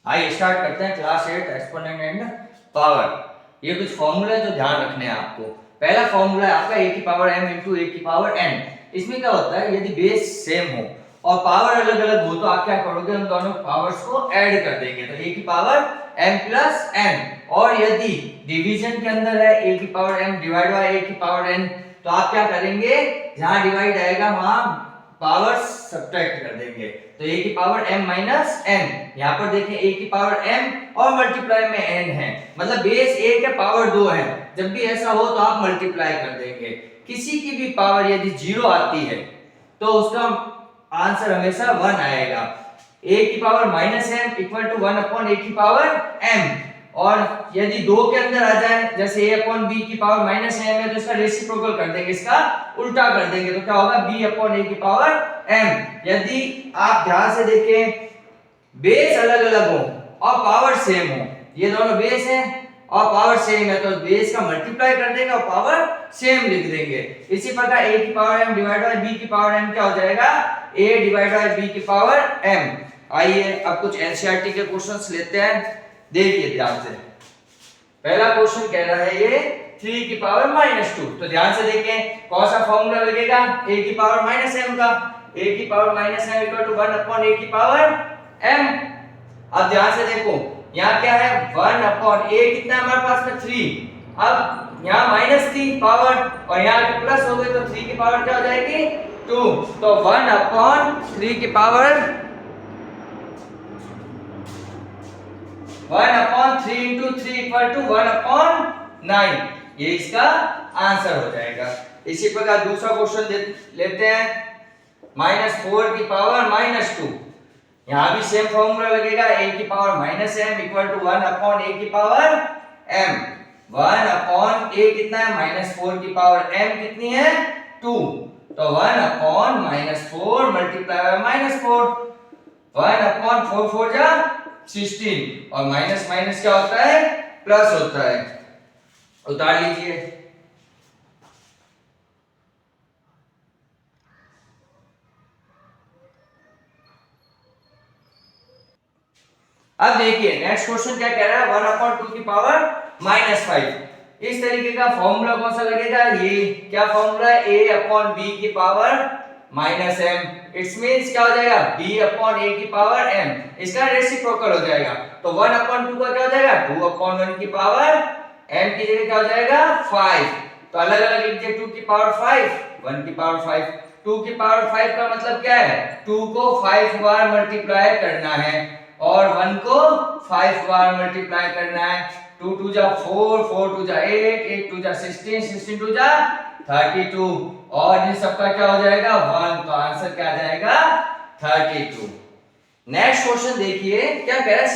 आइए स्टार्ट करते हैं क्लास 8 एक्सपोनेंट एंड पावर। ये कुछ फॉर्मूला है जो ध्यान रखने हैं आपको। पहला फॉर्मूला है आपका a की पावर m इंटू a की पावर n। इसमें क्या होता है, यदि बेस सेम हो और पावर अलग अलग हो तो आप क्या करोगे, हम दोनों पावर्स को ऐड कर देंगे तो a की पावर m प्लस n। और यदि डिवीजन के अंदर है a की power m divide by a की पावर n तो आप क्या करेंगे, जहां डिवाइड आएगा वहां पावर सब्ट्रैक्ट कर देंगे तो a की पावर m माइनस n। यहाँ पर देखें a की पावर m और मल्टीप्लाई में n है, मतलब बेस a के पावर 2 है। जब भी ऐसा हो तो आप मल्टीप्लाई कर देंगे। किसी की भी पावर यदि 0 आती है तो उसका आंसर हमेशा 1 आएगा। a की power minus m equal to 1 upon a की पावर m। और यदि 2 के अंदर आ जाए, जैसे a अपॉन b की पावर माइनस m है तो इसका रेसिप्रोकल कर देंगे, इसका उल्टा कर देंगे तो क्या होगा, b अपॉन a की पावर m। यदि आप ध्यान से देखें, बेस अलग अलग हो और पावर सेम हो, ये दोनों बेस हैं और पावर सेम है तो बेस का मल्टीप्लाई कर देंगे और पावर सेम लिख देंगे। इसी प्रकार a की power m divide by b की पावर m क्या हो जाएगा, a डिवाइड बाय b की पावर m। आइए अब कुछ एनसीईआरटी के क्वेश्चंस लेते हैं, देखिए ध्यान से। पहला क्वेश्चन कह रहा है ये 3 की पावर माइनस 2, तो ध्यान से देखें कौन सा फॉर्मूला लगेगा, a की पावर माइनस m का। a की power minus m equal to 1 upon a की पावर m। अब ध्यान से देखो यहाँ क्या है, 1 अपॉन a कितना है हमारे पास में 3। अब यहाँ माइनस थी पावर और यहाँ प्लस हो गई तो 3 की पावर क्या हो जाएगी 2। तो 1 अपॉन 3 की power 1 upon 3 into 3 equal to 1 upon 9, ये इसका आंसर हो जाएगा। इसी प्रकार दूसरा क्वेश्चन लेते हैं, -4 की पावर -2। यहाँ भी सेम फॉर्मूला लगेगा, a की power minus m equal to 1 upon a की पावर m। 1 अपॉन a कितना है, -4 की पावर m कितनी है 2, तो 1 अपॉन -4 मल्टीप्लाई बाय -4, 1 अपॉन 4 4 जा 16 और माइनस माइनस क्या होता है, प्लस होता है। उतार लीजिए। अब देखिए नेक्स्ट क्वेश्चन क्या कह रहा है, 1 अपॉन 2 की पावर -5। इस तरीके का फॉर्मूला कौन सा लगेगा, ये क्या फॉर्मूला है, a अपॉन b की power minus m। It's means क्या हो जाएगा, b अपॉन a की पावर m, इसका रेसिप्रोकल हो जाएगा। तो 1 अपॉन 2 का क्या हो जाएगा, 2 अपॉन 1 की पावर m की जगह क्या हो जाएगा 5। तो अलग अलग लिखिए, 2 की पावर 5, 1 की पावर 5। 2 की पावर 5 का मतलब क्या है, 2 को 5 बार मल्टीप्लाई करना है और 1 को 5 बार मल्टीप्लाई करना है। 2 2 जा 4, 4 2 जा 8, 8 2 जा 16, 16 2 जा 32 और इन सबका क्या हो जाएगा 1, तो आंसर क्या आ जाएगा 32। नेक्स्ट क्वेश्चन देखिए क्या कह रहा है,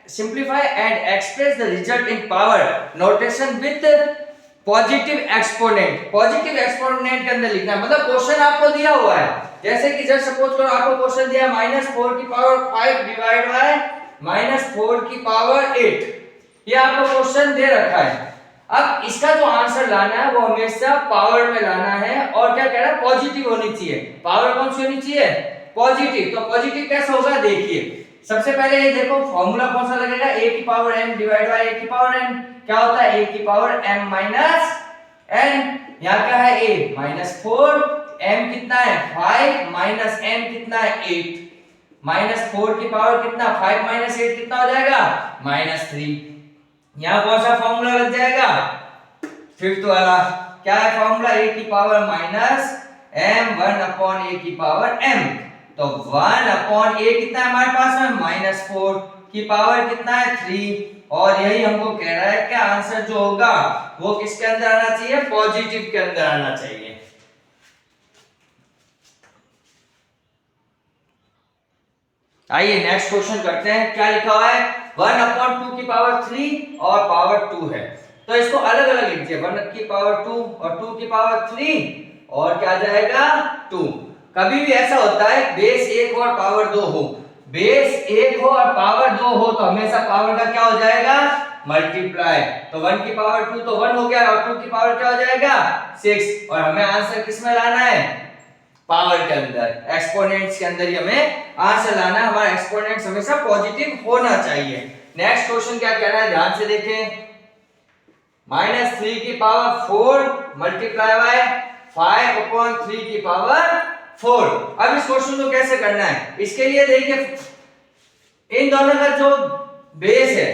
simplify and express the result in power notation with positive exponent. Positive exponent के अंदर लिखना है, मतलब क्वेश्चन आपको दिया हुआ है, जैसे कि जस्ट सपोज करो आपको क्वेश्चन दिया -4 की पावर 5 डिवाइड बाय -4 की पावर 8, ये आपको क्वेश्चन दे रखा है। अब इसका जो आंसर लाना है वो हमेशा पावर में लाना है और क्या कह रहा है, पॉजिटिव होनी चाहिए। पावर कौन सी होनी चाहिए, पॉजिटिव। तो पॉजिटिव कैसे होगा, देखिए सबसे पहले ये देखो फॉर्मूला कौन सा लगेगा, a की power m divide by a की पावर n। क्या होता है, a की पावर m माइनस n। यहाँ क्या है a -4, m कितना है 5 माइनस n कितना है 8। -4 की पावर कितना, 5 माइनस 8 कितना हो जाएगा -3। यहाँ कौन सा फॉर्मूला लग जाएगा, फिफ्थ वाला। क्या है फॉर्मूला, a की power minus m 1 upon a की पावर m। तो 1 अपॉन a कितना है हमारे पास में -4 की पावर कितना है 3, और यही हमको कह रहा है कि आंसर जो होगा वो किसके अंदर आना चाहिए, पॉजिटिव के अंदर आना चाहिए। आइए नेक्स्ट क्वेश्चन करते हैं, क्या लिखा हुआ है 1 अपॉन 2 की पावर 3 और पावर 2 है, तो इसको अलग अलग लिखिए, 1 की पावर 2 और 2 की पावर 3 और क्या जाएगा 2। कभी भी ऐसा होता है बेस 1 और पावर 2 हो, बेस 1 हो और पावर 2 हो तो हमेशा पावर का क्या हो जाएगा मल्टीप्लाई। तो 1 की पावर 2 तो 1 हो गया और 2 की पावर क्या हो जाएगा 6, और हमें आंसर किस में लाना है पावर के अंदर, एक्सपोनेंट्स के अंदर ही हमें आंसर लाना है। हमारा एक्सपोनेंट्स हमेशा पॉजिटिव होना चाहिए। नेक्स्ट क्वेश्चन क्या कह रहा है, ध्यान से देखें। -3 की पावर 4 मल्टीप्लाई बाय 5/3 की पावर 4। अब इस क्वेश्चन को कैसे करना है, इसके लिए देखिए इन दोनों का जो बेस है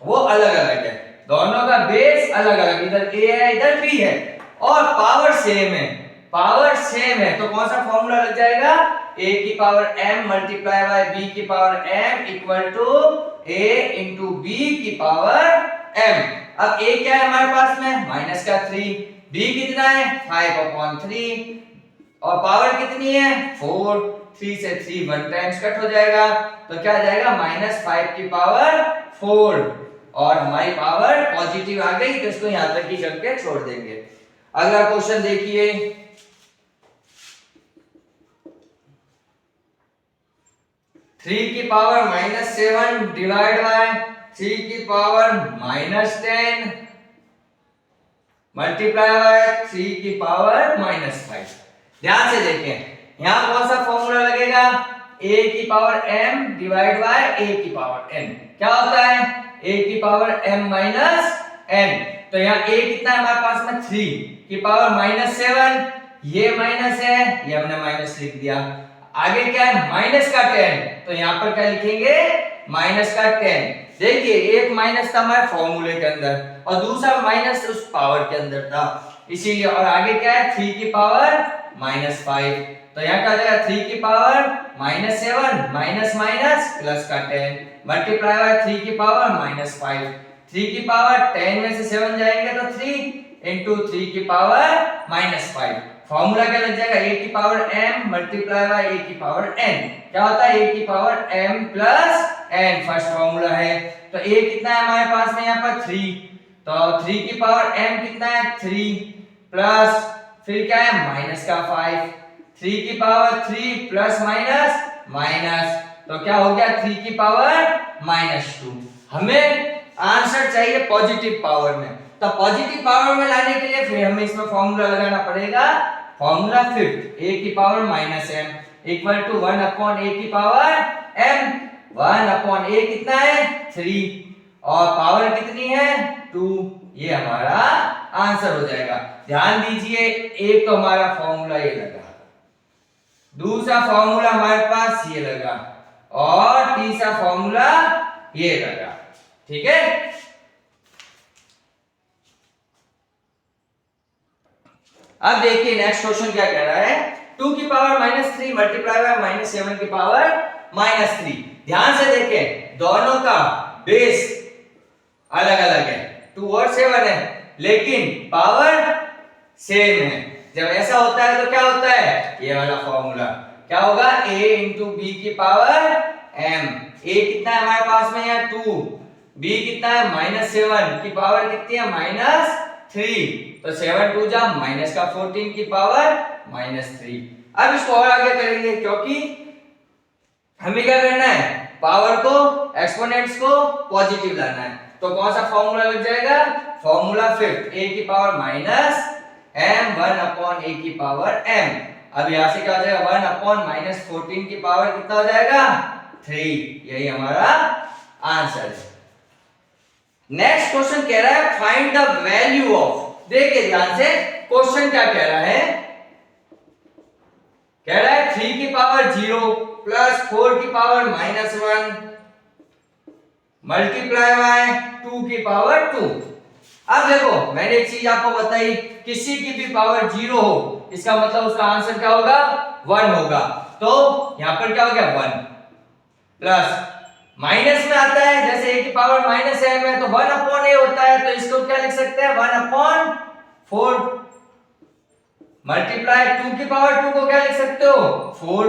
वो अलग अलग है, दोनों का बेस अलग अलग, इधर a है इधर b है, और पावर सेम है, पावर सेम है, तो कौन सा फॉर्मूला लग जाएगा, a की power m multiply by b की power m equal to a into b की पावर m। अब a क्या है हमारे पास में, माइनस का 3, b कितना है 5/3, और पावर कितनी है 4, 3 से 3 1 टाइम्स कट हो जाएगा, तो क्या आ जाएगा -5 की पावर 4, और हमारी पावर पॉजिटिव आ गई, तो इसको यहां तक ही करके छोड़ देंगे। अगला क्वेश्चन देखिए, 3 की पावर -7 डिवाइड बाय 3 की पावर -10 मल्टीप्लाई बाय 3 की पावर -5। ध्यान से देखें यहां कौन सा फॉर्मूला लगेगा, a की power m divide by a की पावर n। क्या होता है a की पावर m माइनस n, तो यहाँ a कितना है हमारे पास में 3 की पावर -7, ये माइनस है, ये हमने माइनस लिख दिया। आगे क्या है माइनस का 10, तो यहाँ पर क्या लिखेंगे माइनस का 10। देखिए एक माइनस था हमारे फॉर्मूले के अंदर और दूसरा माइनस उस पावर के अंदर था, इसीलिए। और आगे क्या है 3 की पावर -5, तो यहाँ क्या हो जाएगा 3 की पावर -7 माइनस माइनस प्लस का 10 मल्टीप्लाई बाय 3 की पावर -5। 3 की पावर 10 में से 7 जाएंगे तो 3 इंटू 3 की पावर -5। फॉर्मूला क्या लग जाएगा a की power m multiply bye a की पावर n। क्या होता है a की power m plus n, first formula है। तो a कितना है हमारे पास में यहाँ पर 3, तो 3 की पावर m कितना है 3 प्लस फिर क्या है माइनस का 5, 3 की पावर 3 प्लस माइनस माइनस, तो क्या हो गया 3 की पावर -2। हमें आंसर चाहिए पॉजिटिव पावर में, तो पॉजिटिव पावर में लाने के लिए फिर हमें इसमें फॉर्मूला लगाना पड़ेगा, फॉर्मूला फिफ्थ, a की power -m equal to 1/a की पावर m। 1/a कितना है 3 और पावर कितनी है 2, ये हमारा आंसर हो जाएगा। ध्यान दीजिए एक तो हमारा फॉर्मूला ये लगा, दूसरा फॉर्मूला हमारे पास ये लगा, और तीसरा फॉर्मूला ये लगा, ठीक है। अब देखिए नेक्स्ट क्वेश्चन क्या कह रहा है, 2 की पावर -3 मल्टीप्लाई बाय -7 की पावर -3। ध्यान से देखें दोनों का बेस अलग अलग है, 2 और 7 है, लेकिन पावर सेम है। जब ऐसा होता है तो क्या होता है ये वाला फॉर्मूला, क्या होगा a इंटू बी की पावर m। a कितना है हमारे पास में यहाँ 2, b कितना है -7 की पावर कितनी है -3, तो 7 2 जा माइनस का 14 की पावर -3। अब इसको और आगे करेंगे, क्योंकि हमें क्या करना है पावर को एक्सपोनेंट्स को पॉजिटिव लाना है, तो कौन सा फॉर्मूला लग जाएगा, फॉर्मूला फिफ्थ, a की पावर -m 1/a की पावर m। अब यहां से क्या हो जाएगा 1/-14 की पावर कितना हो जाएगा 3, यही हमारा आंसर है। नेक्स्ट क्वेश्चन कह रहा है फाइंड द वैल्यू ऑफ, देखिए ध्यान से क्वेश्चन क्या कह रहा है, कह रहा है 3 की पावर 0 प्लस 4 की पावर -1 मल्टीप्लाई बाय 2 की पावर 2। अब देखो मैंने एक चीज आपको बताई, किसी की भी पावर 0 हो इसका मतलब उसका आंसर क्या होगा 1 होगा, तो यहां पर क्या हो गया 1 प्लस माइनस में आता है, जैसे a की पावर -m है तो 1/a होता है, तो इसको क्या लिख सकते हैं 1/4 मल्टीप्लाई 2 की पावर 2 को क्या लिख सकते हो 4।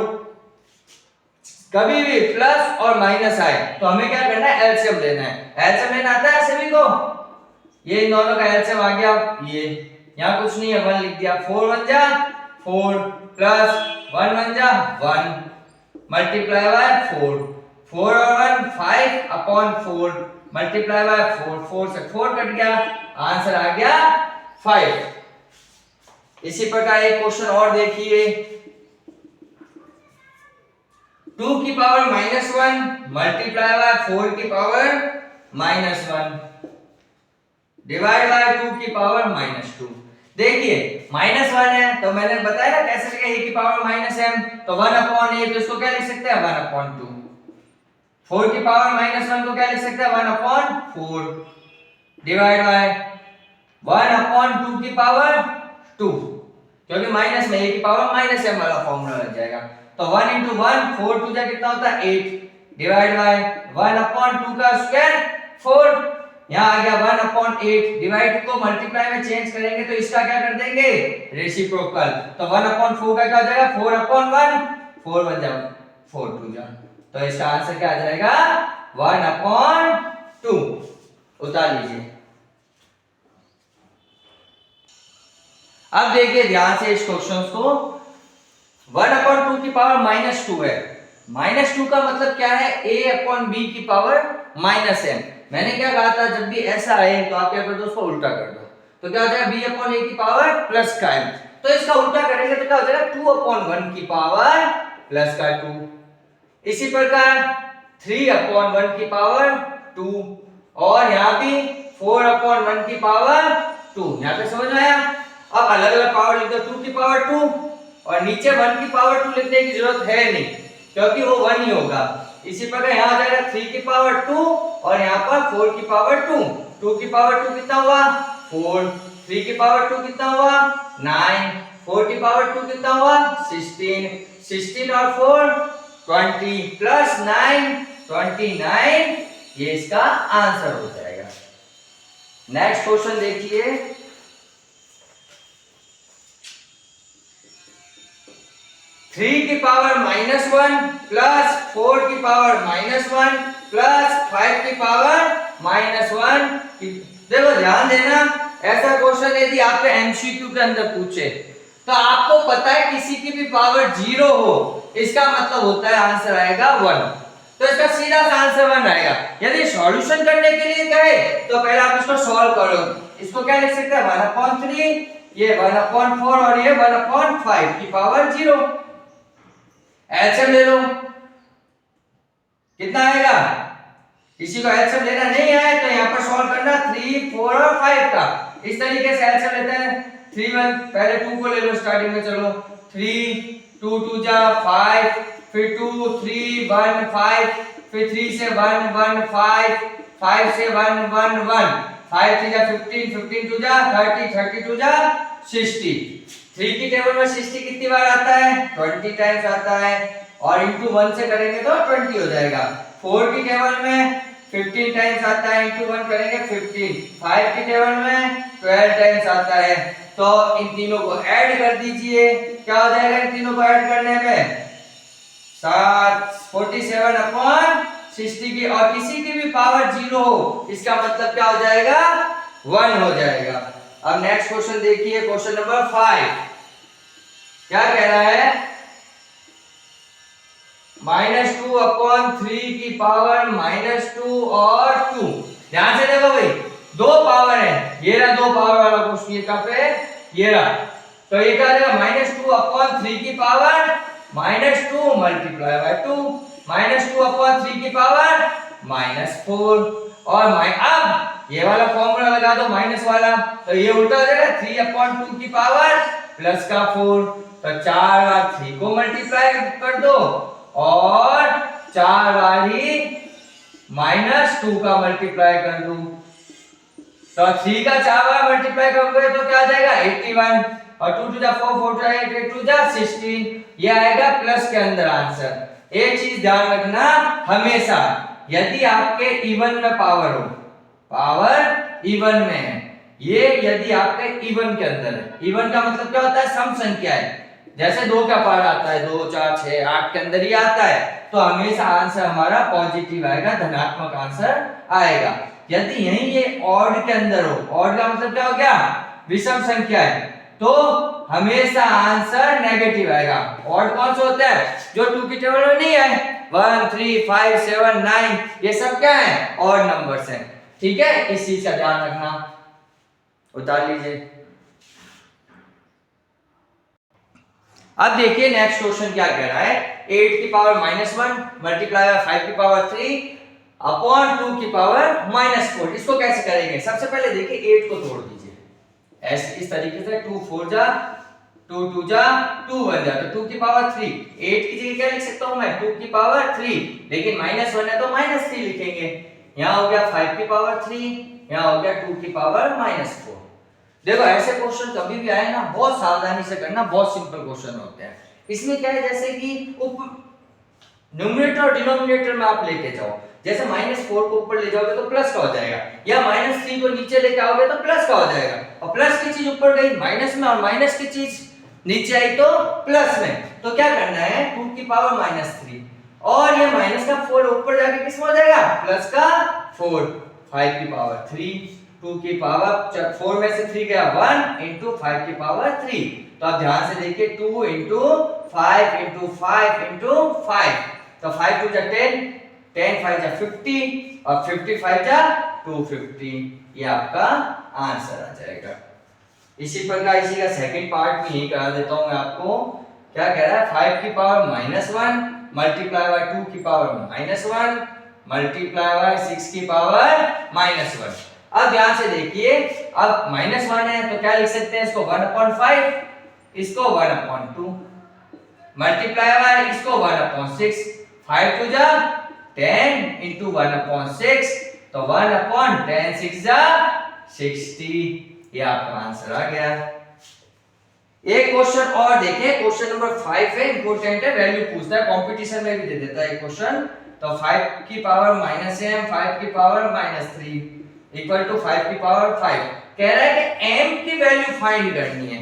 कभी भी प्लस और माइनस आए तो हमें क्या करना है एलसीएम लेना है, एलसीएम लेना आता है सभी को, ये इन दोनों का एलसीएम आ गया, ये यहां कुछ नहीं है 1 लिख दिया, 4 1 जा 4 प्लस 1 1 जा 1 मल्टीप्लाई बाय 4, 4 और 1 5/4 मल्टीप्लाई बाय 4, 4 से 4 कट गया, आंसर आ गया 5। इसी प्रकार एक क्वेश्चन और देखिए, 2 की पावर -1 मल्टीप्लाई बाय 4 की पावर -1 डिवाइड बाय 2 की पावर -2। देखिए -1 है तो मैंने बताया ना कैसे लिखें a की पावर -m, तो 1/a तो इसको क्या लिख सकते हैं 1/2। 4 की पावर -1 को क्या लिख सकते हैं 1/4 डिवाइड बाय 1/2 की पावर 2, क्योंकि माइनस में a की पावर -m वाला फॉर्मूला लग जाएगा। तो 1 into 1 4 2 जा कितना होता है 8 डिवाइड बाय 1/2 का स्क्वायर 4, यहाँ आ गया 1/8। डिवाइड को मल्टीप्लाई में चेंज करेंगे तो इसका क्या कर देंगे रेसिप्रोकल, तो 1/4 का क्या हो जाएगा 4/1 4 बन जाओ 4 2 जा, तो इसका आंसर क्या आ जाएगा 1/2। उतार लीजिए। अब देखिए ध्यान से इस क्वेश्चन को, 1/2 की पावर -2 है। -2 का मतलब क्या है a/b की पावर -m। मैंने क्या कहा था जब भी ऐसा आए तो आप क्या कर दो उसको उल्टा कर दो, तो क्या हो जाएगा b/a की पावर प्लस का m, तो इसका उल्टा करेंगे तो क्या हो जाएगा 2/1 की पावर प्लस का 2। इसी प्रकार 3/1 की पावर 2, और यहाँ भी 4/1 की पावर 2। यहाँ पे समझ में आया। अब अलग अलग पावर लिख दो, 2 की पावर 2 और नीचे 1 की पावर 2 लिखने की जरूरत है नहीं क्योंकि वो 1 ही होगा। इसी प्रकार यहाँ आ जाएगा 3 की पावर 2 और यहाँ पर 4 की पावर 2। 2 की पावर 2 कितना हुआ 4, 3 की पावर 2 कितना हुआ 9, 4 की पावर 2 कितना हुआ 16, 16 और 4 20 प्लस 9 29, ये इसका आंसर हो जाएगा। नेक्स्ट क्वेश्चन देखिए, 3 की पावर -1 प्लस 4 की पावर -1 प्लस 5 की पावर -1। देखो ध्यान देना, ऐसा क्वेश्चन यदि आपके एमसीक्यू के अंदर पूछे तो आपको पता है किसी की भी पावर 0 हो, इसका मतलब होता है आंसर आएगा 1, तो इसका सीधा सा आंसर 1 आएगा। यदि सॉल्यूशन करने के लिए कहे तो पहले आप इसको सॉल्व करो, इसको क्या लिख सकते हैं 1/3, ये 1/4 और ये 1/5 की पावर 0। एलसीएम ले लो, कितना आएगा, किसी को एलसीएम लेना नहीं है तो यहाँ पर सॉल्व करना 3 4 और 5 का। इस तरीके से एलसीएम लेते हैं 3 1, पहले 2 को ले लो स्टार्टिंग में, चलो 3 2 2 जा 5, फिर 2 3 1 5, फिर 3 से 1 1 5, 5 से 1 1 1, 5 3 जा 15, 15 2 जा 30, 30 2 जा 60। 3 की टेबल में 60 कितनी बार आता है 20 टाइम्स आता है, और इंटू 1 से करेंगे तो 20 हो जाएगा। 4 की टेबल में 15 टाइम्स आता है, इंटू 1 करेंगे 15। 5 की टेबल में 12 टाइम्स आता है, तो इन तीनों को ऐड कर दीजिए, क्या हो जाएगा इन तीनों को ऐड करने में 47/60 की, और किसी की भी पावर 0 हो इसका मतलब क्या हो जाएगा 1 हो जाएगा। अब नेक्स्ट क्वेश्चन देखिए, क्वेश्चन नंबर 5 क्या कह रहा है -2/3 की पावर -2 और 2। ध्यान से देखो भाई, दो पावर है, ये रहा दो पावर वाला क्वेश्चन, ये कहां पे ये रहा, तो ये क्या रहेगा -2/3 की पावर -2 मल्टीप्लाई बाय 2, -2/3 की पावर -4, और अब ये वाला फॉर्मूला लगा दो माइनस वाला, तो ये उल्टा हो जाएगा 3/2 की पावर प्लस का 4, तो 4 बार 3 को मल्टीप्लाई कर दो और 4 बार ही -2 का मल्टीप्लाई कर दूं, तो 3 का 4 बार मल्टीप्लाई करोगे तो क्या आ जाएगा 81, और 2 2 जा 4 4 जा 8 8 2 जा 16, ये आएगा प्लस के अंदर आंसर। एक चीज ध्यान रखना, हमेशा यदि आपके इवन में पावर हो, पावर इवन में है, ये यदि आपके इवन के अंदर है, इवन का मतलब क्या होता है सम संख्या है, जैसे 2 का पावर आता है 2 4 6 8 के अंदर ही आता है, तो हमेशा आंसर हमारा पॉजिटिव आएगा, धनात्मक आंसर आएगा। यदि यही ये ऑड के अंदर हो, ऑड का मतलब क्या हो गया विषम संख्या है, तो हमेशा आंसर नेगेटिव आएगा। ऑड कौन सा होता है जो 2 की टेबल में नहीं है, 1 3 5 7 9, ये सब क्या है ऑड नंबर्स हैं, ठीक है, इस चीज का ध्यान रखना। उतार लीजिए। अब देखिए नेक्स्ट क्वेश्चन क्या कह रहा है, 8 की पावर -1 मल्टीप्लाई बाय 5 की पावर 3 अपॉन 2 की पावर -4। इसको कैसे करेंगे? सबसे पहले देखिए 8 को तोड़ दीजिए ऐसे इस तरीके से, 2 4 जा 2 2 जा 2 1 जा, तो 2 की पावर 3। 8 की जगह क्या लिख सकता हूं मैं? 2 की पावर 3, लेकिन -1 है तो -3 लिखेंगे। यहां हो गया 5 की पावर 3, यहां हो गया 2 की पावर -4। देखो ऐसे क्वेश्चन कभी भी आए ना, बहुत सावधानी से करना, बहुत सिंपल क्वेश्चन होते हैं। इसमें क्या है, जैसे कि न्यूमरेटर और डिनोमिनेटर में आप लेके जाओ, जैसे -4 को ऊपर ले जाओगे तो प्लस का हो जाएगा, या -3 को नीचे लेके आओगे तो प्लस का हो जाएगा, और प्लस की चीज ऊपर गई माइनस में और माइनस की चीज नीचे आई तो प्लस में। तो क्या करना है, 2 की पावर -3 और ये माइनस का 4 ऊपर जाके किस में हो जाएगा? प्लस का 4। 5 की पावर 3, 2 की पावर 4 में से 3 गया 1 इंटू 5 की पावर 3। तो आप ध्यान से देखिए 2 इंटू 5 इंटू 5 इंटू 5, तो 5 2 जा 10, 10 5 जा 50 और 55 जा 250। ये आपका आंसर आ जाएगा। इसी प्रकार इसी का सेकंड पार्ट भी यही करा देता हूं मैं आपको। क्या कह रहा है, 5 की पावर -1 मल्टीप्लाई बाय 2 की पावर -1 मल्टीप्लाई बाय 6 की पावर -1। अब ध्यान से देखिए, अब -1 है तो क्या लिख सकते हैं इसको? 1/5, इसको 1/2 मल्टीप्लाई बाय इसको 1/6, 5 2 जा 10 इंटू 1/6, तो 1/10 6 जा 60। ये आपका आंसर आ गया। एक क्वेश्चन और देखिए, क्वेश्चन नंबर 5 है, इंपॉर्टेंट है, वैल्यू पूछता है, कंपटीशन में भी दे देता है ये क्वेश्चन। तो 5 की पावर -m 5 की पावर -3 इक्वल टू 5 की पावर 5। कह रहा है कि m की वैल्यू फाइंड करनी है।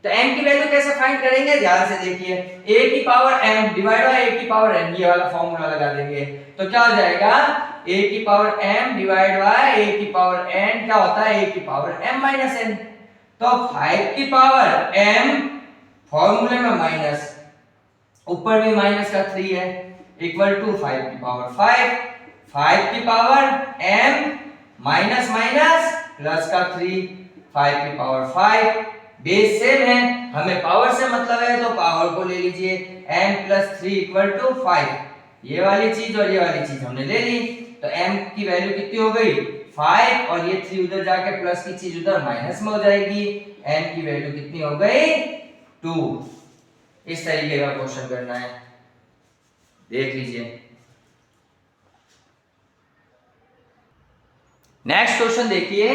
तो m की वैल्यू कैसे फाइंड करेंगे? ध्यान से देखिए, a की power m divide by a की पावर n, ये वाला फॉर्मूला लगा देंगे। तो क्या हो जाएगा, a की power m divide by a की पावर n क्या होता है? a की पावर m n। तो 5 की पावर m फॉर्मूले में माइनस, ऊपर भी माइनस का 3 है, इक्वल टू 5 की पावर 5, 5 की power m minus minus plus का 3, 5 की पावर 5। बेस सेम है, हमें पावर से मतलब है तो पावर को ले लीजिए, m प्लस 3 इक्वल टू 5। ये वाली चीज और ये वाली चीज हमने ले ली, तो m की वैल्यू कितनी हो गई? 5, और ये 3 उधर जाके प्लस की चीज उधर माइनस में हो जाएगी, m की वैल्यू कितनी हो गई? 2। इस तरीके का क्वेश्चन करना है, देख लीजिए। नेक्स्ट क्वेश्चन देखिए,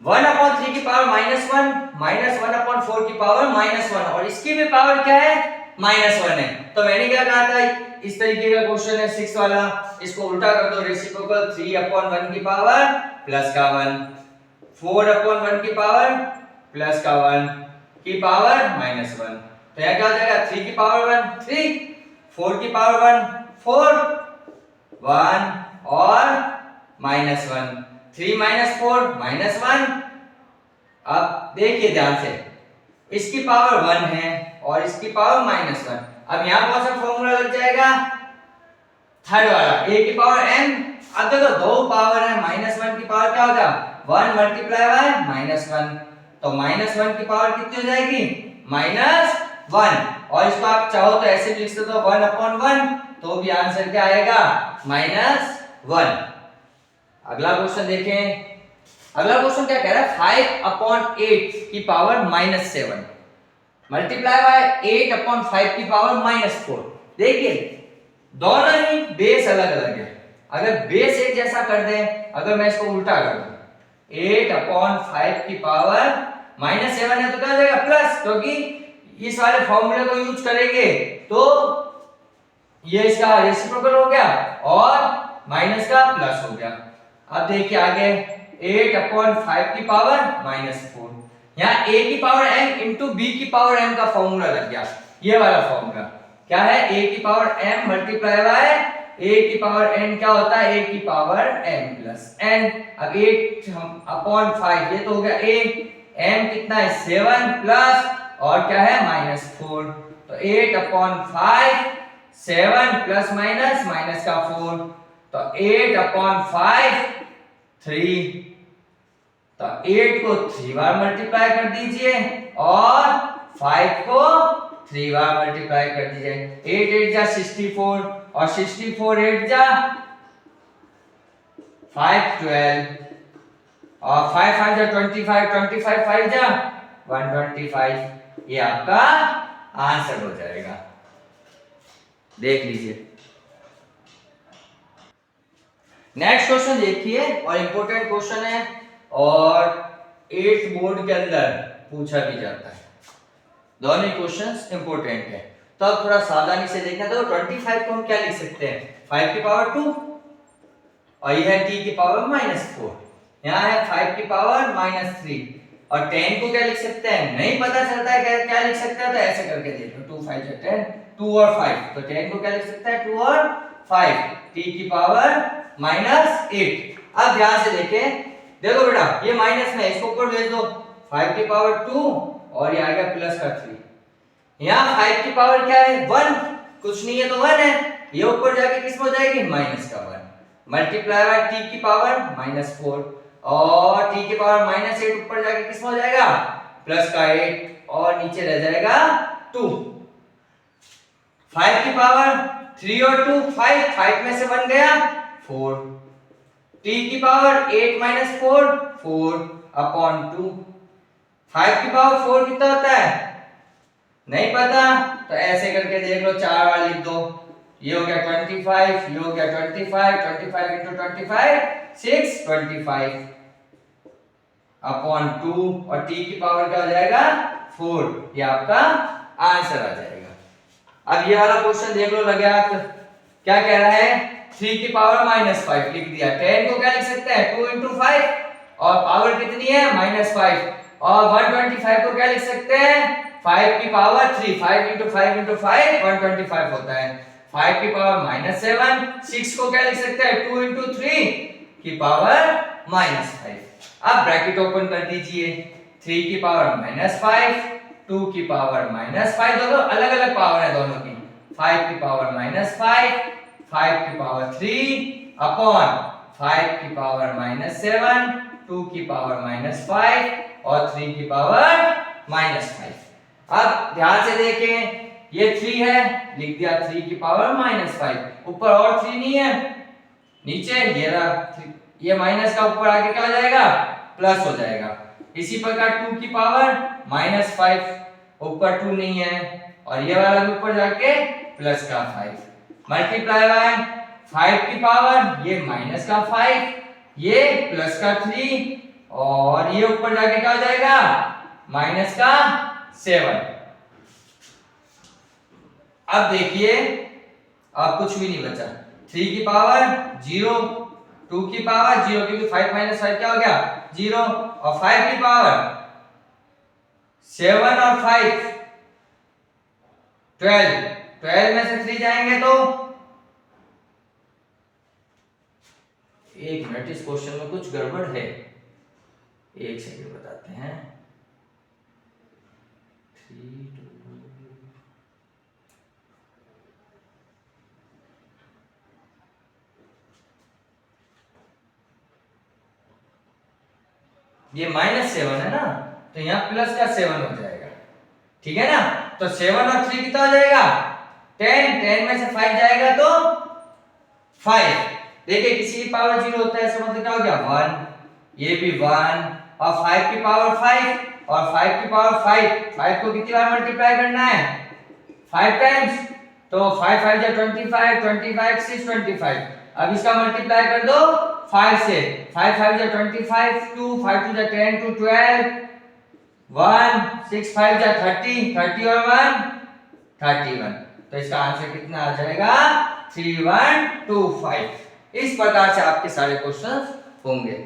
1/3 की पावर -1 -1/4 की पावर -1, और इसकी भी पावर क्या है? -1 है। तो मैंने क्या कहा था, इस तरीके का क्वेश्चन है 6 वाला, इसको उल्टा कर दो, रेसिप्रोकल 3/1 की पावर प्लस का 1, 4/1 की पावर प्लस का 1 की पावर -1। तो यह क्या हो जाएगा, 3 की पावर 1 3, 4 की पावर 1 4, 1 और -1, 3 - 4 -1। अब देखिए ध्यान से, इसकी पावर 1 है और इसकी पावर -1। अब यहां कौन सा फॉर्मूला लग जाएगा? थर्ड वाला, a की पावर n। अब देखो दो पावर है, -1 की पावर क्या होगा? 1 मल्टीप्लाई बाय -1, तो -1 की पावर कितनी हो जाएगी? -1। और इसको आप चाहो तो ऐसे भी लिख सकते हो 1/1, तो भी आंसर क्या आएगा? -1। अगला क्वेश्चन देखें। अगला क्वेश्चन क्या कह रहा है, 5/8 की पावर -7 मल्टीप्लाई बाय 8/5 की पावर -4। देखिए दोनों ही बेस अलग अलग है, अगर बेस एक जैसा कर दें, अगर मैं इसको उल्टा कर दूं 8/5 की पावर -7 है तो क्या हो जाएगा? प्लस, क्योंकि इस वाले फॉर्मूले को यूज करेंगे तो ये इसका रेसिप्रोकल हो गया और माइनस का प्लस हो गया। अब देखिए आगे, 8/5 की पावर -4, यहाँ a की पावर m इंटू b की पावर m का फॉर्मूला लग गया। ये वाला फॉर्मूला क्या है? a की power m multiply bye a की पावर n क्या होता है? a की पावर m प्लस n। अब 8/5 ये तो हो गया a, m कितना है? 7 प्लस और क्या है? -4। तो 8/5 7 प्लस माइनस माइनस का 4, तो 8/5 3। तो 8 को 3 बार मल्टीप्लाई कर दीजिए और 5 को 3 बार मल्टीप्लाई कर दीजिए। 8 8 जा 64 और 64 8 जा 5 12 और 5 5 जा 25 25 5 जा 125। ये आपका आंसर हो जाएगा। देख लीजिए। नेक्स्ट क्वेश्चन देखिए, और इंपॉर्टेंट क्वेश्चन है और 8th बोर्ड के अंदर पूछा भी जाता है। दोनों क्वेश्चंस इंपॉर्टेंट है, तो अब थोड़ा सावधानी से देखना। तो 25 को हम क्या लिख सकते हैं, 5 की पावर 2 और यह है t की पावर -4। यहाँ है 5 की पावर -3 और 10 को क्या लिख सकते हैं, नहीं पता चलता है क्या लिख सकते हैं, तो ऐसे करके देख लो। 2 5 जा 10, 2 और 5, तो 10 को क्या लिख सकते हैं, 2 और 5, t की पावर -8। अब ध्यान से देखें, देखो बेटा ये माइनस में, इसको ऊपर भेज दो। 5 की पावर 2 और ये आ गया प्लस का 3। यहाँ 5 की पावर क्या है, 1, कुछ नहीं है तो 1 है। ये ऊपर जाके किस में हो जाएगी, माइनस का 1 मल्टीप्लाई बाय t की पावर -4 और t की पावर -8 ऊपर जाके किस में हो जाएगा, प्लस का 8 और नीचे रह जाएगा 2। 5 की पावर 3 और 2 5, 5 में से 1 गया 4, t की पावर 8 4 4 अपॉन 2। 5 की पावर 4 कितना होता है, नहीं पता, तो ऐसे करके देख लो, 4 बार लिख दो। ये हो गया 25, ये हो गया 25, 25 into 25 625 अपॉन 2 और t की पावर क्या हो जाएगा, 4। ये आपका आंसर आ जाएगा। अब ये वाला क्वेश्चन देख लो, लगे हाथ, क्या कह रहा है, 3 की पावर -5 लिख दिया। 10 को क्या लिख सकते हैं, 2 into 5 और पावर कितनी है, -5 और 125 को क्या लिख सकते हैं, 5 की पावर 3, 5 into 5 into 5 125 होता है। 5 की पावर -7, 6 को क्या लिख सकते हैं, 2 into 3 की पावर -5। अब ब्रैकेट ओपन कर दीजिए, 3 की पावर -5, 2 की पावर -5, दोनों अलग अलग पावर है दोनों की। 5 की पावर -5, 5 की पावर 3 अपॉन 5 की पावर -7, 2 की पावर -5 और 3 की पावर -5। अब ध्यान से देखें, ये 3 है, लिख दिया 3 की पावर -5, ऊपर और 3 नहीं है, नीचे ये रहा, ये माइनस का ऊपर आके क्या हो जाएगा, प्लस हो जाएगा। इसी प्रकार 2 की पावर -5, ऊपर 2 नहीं है और ये वाला भी ऊपर जाके प्लस का 5 मल्टीप्लाई बाय 5 की पावर ये माइनस का 5, ये प्लस का 3 और ये ऊपर जाके क्या हो जाएगा, माइनस का 7। अब देखिए, अब कुछ भी नहीं बचा। 3 की पावर 0, 2 की पावर 0 क्योंकि 5 - 5 क्या हो गया, 0 और 5 की पावर 7 और 5 12, 12 में से 3 जाएंगे तो, एक मिनट, इस क्वेश्चन में कुछ गड़बड़ है, एक सेकंड बताते हैं। 3 ये -7 है ना, तो यहाँ प्लस का 7 हो जाएगा, ठीक है ना। तो 7 और 3 कितना हो जाएगा, 10, 10 में से 5 जाएगा तो 5। देखिए किसी की पावर 0 होता है, इसका मतलब क्या हो गया 1, ये भी 1 और 5 की पावर 5 और 5 की पावर 5 को कितनी बार मल्टीप्लाई करना है, 5 टाइम्स, तो 5 5 जा 25, 25 6 25। अब इसका मल्टीप्लाई कर दो 5 से, 5 5 जा 25, 2 5 2 जा 10, 2 12, 1 6 5 जा 30, 30 और 1 31। तो इसका आंसर कितना आ जाएगा, 3125। इस प्रकार से आपके सारे क्वेश्चंस होंगे।